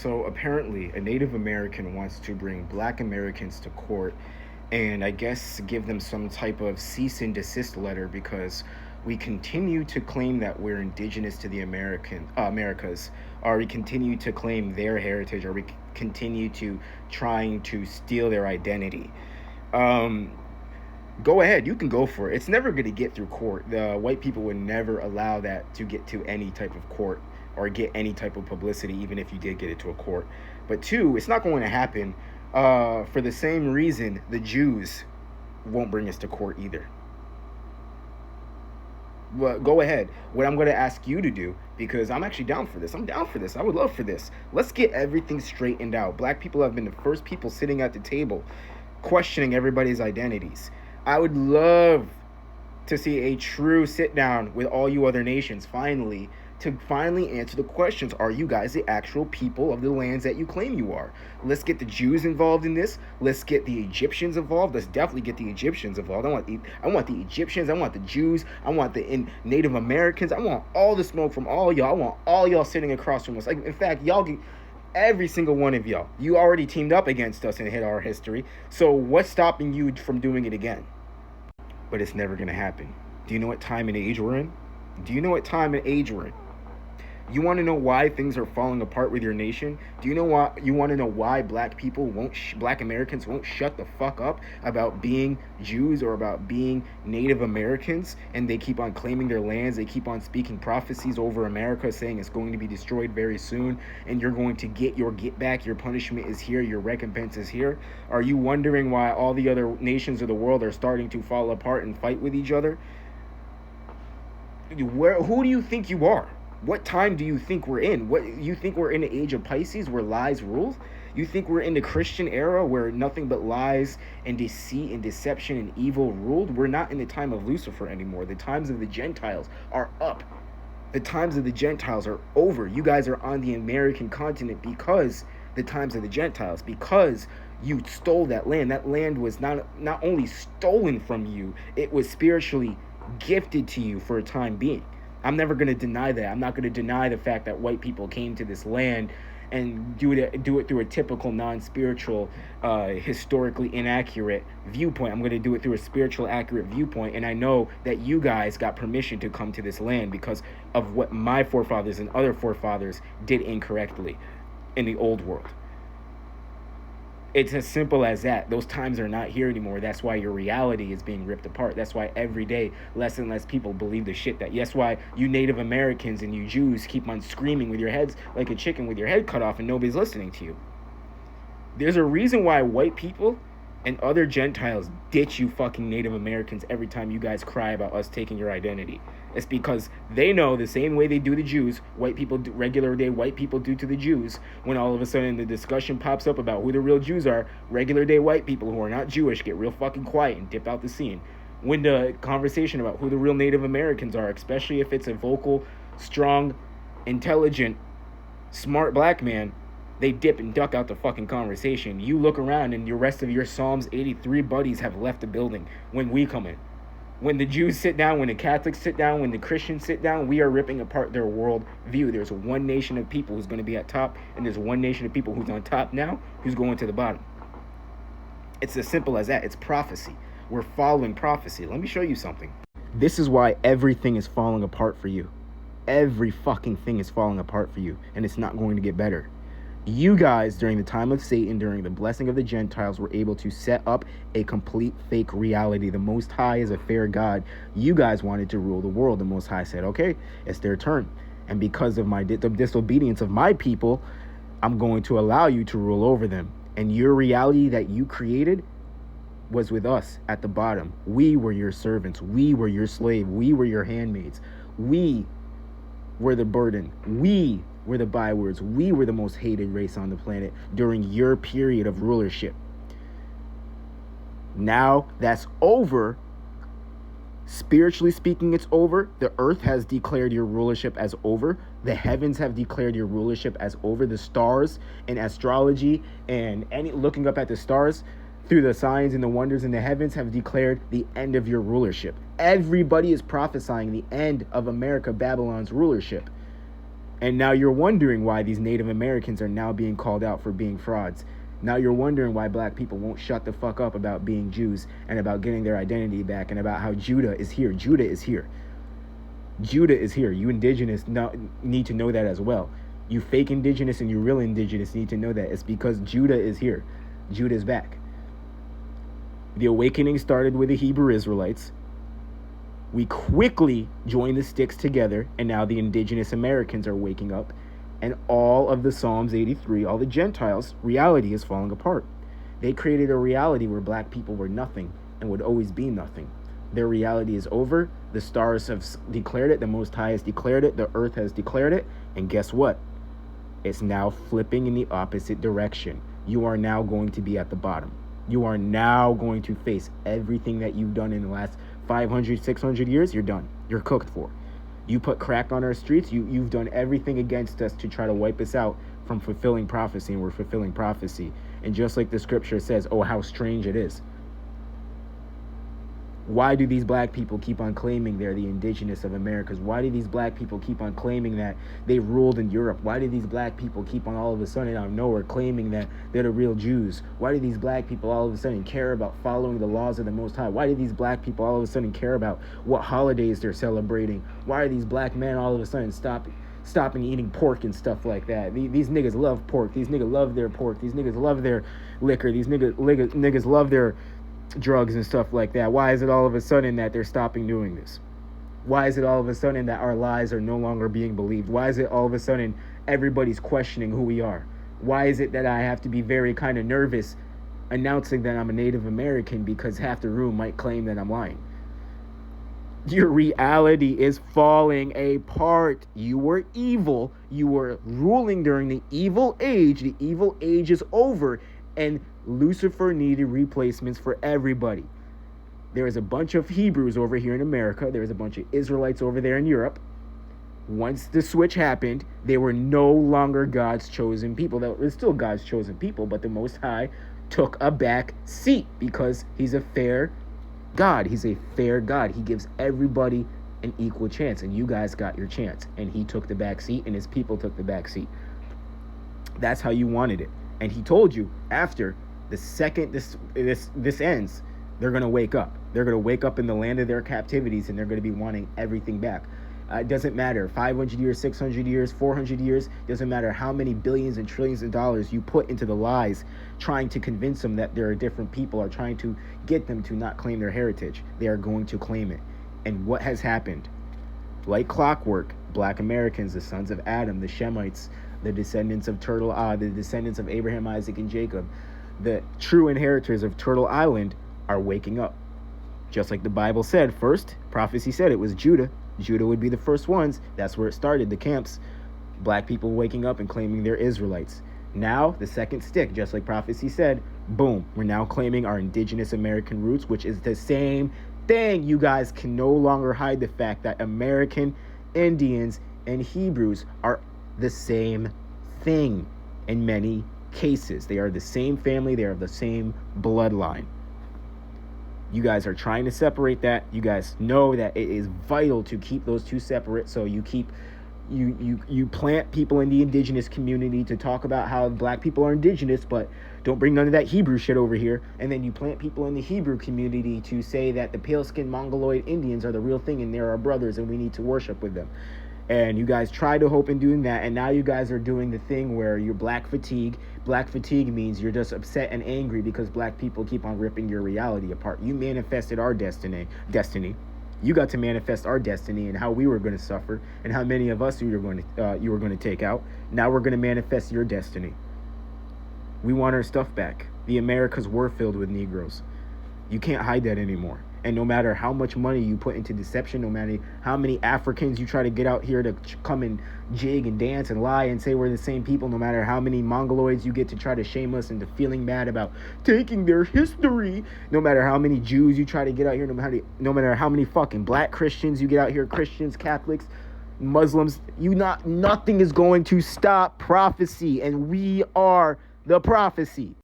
So apparently, a Native American wants to bring Black Americans to court and I guess give them some type of cease and desist letter because we continue to claim that we're indigenous to the Americas, or we continue to claim their heritage, or we continue to trying to steal their identity. Um, Go ahead, you can go for it. It's never going to get through court. The white people would never allow that to get to any type of court or get any type of publicity, even if you did get it to a court. But two, it's not going to happen for the same reason the Jews won't bring us to court either. Well, go ahead. What I'm going to ask you to do, because I'm actually down for this. I'm down for this. I would love for this. Let's get everything straightened out. Black people have been the first people sitting at the table questioning everybody's identities. I would love to see a true sit down with all you other nations finally to finally answer the questions. Are you guys the actual people of the lands that you claim you are? Let's get the Jews involved in this. Let's get the Egyptians involved. Let's definitely get the Egyptians involved. I want the Egyptians. I want the Jews. I want the Native Americans. I want all the smoke from all y'all. I want all y'all sitting across from us. Like, in fact, y'all get every single one of y'all. You already teamed up against us and hit our history. So what's stopping you from doing it again? But it's never going to happen. Do you know what time and age we're in? Do you know what time and age we're in? You want to know why things are falling apart with your nation? Do you know why? You want to know why black people black Americans won't shut the fuck up about being Jews or about being Native Americans, and they keep on claiming their lands? They keep on speaking prophecies over America, saying it's going to be destroyed very soon, and you're going to get your get back. Your punishment is here. Your recompense is here. Are you wondering why all the other nations of the world are starting to fall apart and fight with each other? Who do you think you are? What time do you think we're in? What you think we're in the age of Pisces where lies rule? You think we're in the Christian era where nothing but lies and deceit and deception and evil ruled? We're not in the time of Lucifer anymore. The times of the Gentiles are up. The times of the Gentiles are over. You guys are on the American continent because the times of the Gentiles, because you stole that land. That land was not only stolen from you, it was spiritually gifted to you for a time being. I'm never going to deny that. I'm not going to deny the fact that white people came to this land and do it through a typical non-spiritual, historically inaccurate viewpoint. I'm going to do it through a spiritual accurate viewpoint, and I know that you guys got permission to come to this land because of what my forefathers and other forefathers did incorrectly in the old world. It's as simple as that. Those times are not here anymore. That's why your reality is being ripped apart. That's why every day less and less people believe the shit that's why you Native Americans and you Jews keep on screaming with your heads like a chicken with your head cut off and nobody's listening to you. There's a reason why white people and other Gentiles ditch you fucking Native Americans every time you guys cry about us taking your identity. It's because they know the same way they do the Jews, regular day white people do to the Jews, when all of a sudden the discussion pops up about who the real Jews are, regular day white people who are not Jewish get real fucking quiet and dip out the scene. When the conversation about who the real Native Americans are, especially if it's a vocal, strong, intelligent, smart black man, they dip and duck out the fucking conversation. You look around and the rest of your Psalms 83 buddies have left the building when we come in. When the Jews sit down, when the Catholics sit down, when the Christians sit down, we are ripping apart their world view. There's one nation of people who's going to be at top, and there's one nation of people who's on top now who's going to the bottom. It's as simple as that. It's prophecy. We're following prophecy. Let me show you something. This is why everything is falling apart for you. Every fucking thing is falling apart for you, and it's not going to get better. You guys, during the time of Satan, during the blessing of the Gentiles, were able to set up a complete fake reality. The Most High is a fair God. You guys wanted to rule the world. The Most High said, okay, it's their turn. And because of the disobedience of my people, I'm going to allow you to rule over them. And your reality that you created was with us at the bottom. We were your servants. We were your slave. We were your handmaids. We were the burden. We were the bywords. We were the most hated race on the planet during your period of rulership. Now that's over. Spiritually speaking, it's over. The earth has declared your rulership as over. The heavens have declared your rulership as over. The stars and astrology and looking up at the stars through the signs and the wonders in the heavens have declared the end of your rulership. Everybody is prophesying the end of America, Babylon's rulership. And now you're wondering why these Native Americans are now being called out for being frauds. Now you're wondering why black people won't shut the fuck up about being Jews and about getting their identity back and about how Judah is here. Judah is here. Judah is here. You indigenous need to know that as well. You fake indigenous and you real indigenous need to know that. It's because Judah is here. Judah is back. The awakening started with the Hebrew Israelites. We quickly joined the sticks together, and now the indigenous Americans are waking up, and all of the Psalms 83, all the Gentiles, reality is falling apart. They created a reality where black people were nothing and would always be nothing. Their reality is over. The stars have declared it. The Most High has declared it. The earth has declared it. And guess what? It's now flipping in the opposite direction. You are now going to be at the bottom. You are now going to face everything that you've done in the last 500, 600 years. You're done. You're cooked for. You put crack on our streets. You've done everything against us to try to wipe us out from fulfilling prophecy, and we're fulfilling prophecy. And just like the scripture says, oh, how strange it is. Why do these black people keep on claiming they're the indigenous of Americas? Why do these black people keep on claiming that they ruled in Europe? Why do these black people keep on all of a sudden out of nowhere claiming that they're the real Jews? Why do these black people all of a sudden care about following the laws of the Most High? Why do these black people all of a sudden care about what holidays they're celebrating? Why are these black men all of a sudden stopping eating pork and stuff like that? These niggas love pork. These niggas love their pork. These niggas love their liquor. These niggas love their drugs and stuff like that. Why is it all of a sudden that they're stopping doing this? Why is it all of a sudden that our lies are no longer being believed? Why is it all of a sudden everybody's questioning who we are? Why is it that I have to be very kind of nervous announcing that I'm a Native American because half the room might claim that I'm lying? Your reality is falling apart. You were evil. You were ruling during the evil age. The evil age is over, and Lucifer needed replacements for everybody. There is a bunch of Hebrews over here in America. There is a bunch of Israelites over there in Europe. Once the switch happened, they were no longer God's chosen people. They were still God's chosen people, but the Most High took a back seat because he's a fair God. He's a fair God. He gives everybody an equal chance, and you guys got your chance. And he took the back seat, and his people took the back seat. That's how you wanted it. And he told you after the second this ends, they're going to wake up. They're going to wake up in the land of their captivities, and they're going to be wanting everything back. It doesn't matter 500 years, 600 years, 400 years. Doesn't matter how many billions and trillions of dollars you put into the lies, trying to convince them that there are different people, or trying to get them to not claim their heritage. They are going to claim it. And what has happened? Like clockwork, black Americans, the sons of Adam, the Shemites, the descendants of the descendants of Abraham, Isaac, and Jacob, the true inheritors of Turtle Island, are waking up. Just like the Bible said, first prophecy said it was Judah. Judah would be the first ones. That's where it started, the camps. Black people waking up and claiming they're Israelites. Now, the second stick, just like prophecy said, boom, we're now claiming our indigenous American roots, which is the same thing. You guys can no longer hide the fact that American Indians and Hebrews are the same thing in many cases. They are the same family. They are the same bloodline. You guys are trying to separate that. You guys know that it is vital to keep those two separate. So you keep you plant people in the indigenous community to talk about how black people are indigenous, but don't bring none of that Hebrew shit over here. And then you plant people in the Hebrew community to say that the pale-skinned Mongoloid Indians are the real thing and they're our brothers and we need to worship with them. And you guys try to hope in doing that, and now you guys are doing the thing where you're black fatigue. Black fatigue means you're just upset and angry because black people keep on ripping your reality apart. You manifested our destiny. You got to manifest our destiny and how we were going to suffer and how many of us you were going to take out. Now we're going to manifest your destiny. We want our stuff back. The Americas were filled with Negroes. You can't hide that anymore. And no matter how much money you put into deception, no matter how many Africans you try to get out here to come and jig and dance and lie and say we're the same people, no matter how many Mongoloids you get to try to shame us into feeling bad about taking their history, no matter how many Jews you try to get out here, no matter how many fucking black Christians you get out here, Christians, Catholics, Muslims, nothing is going to stop prophecy, and we are the prophecy.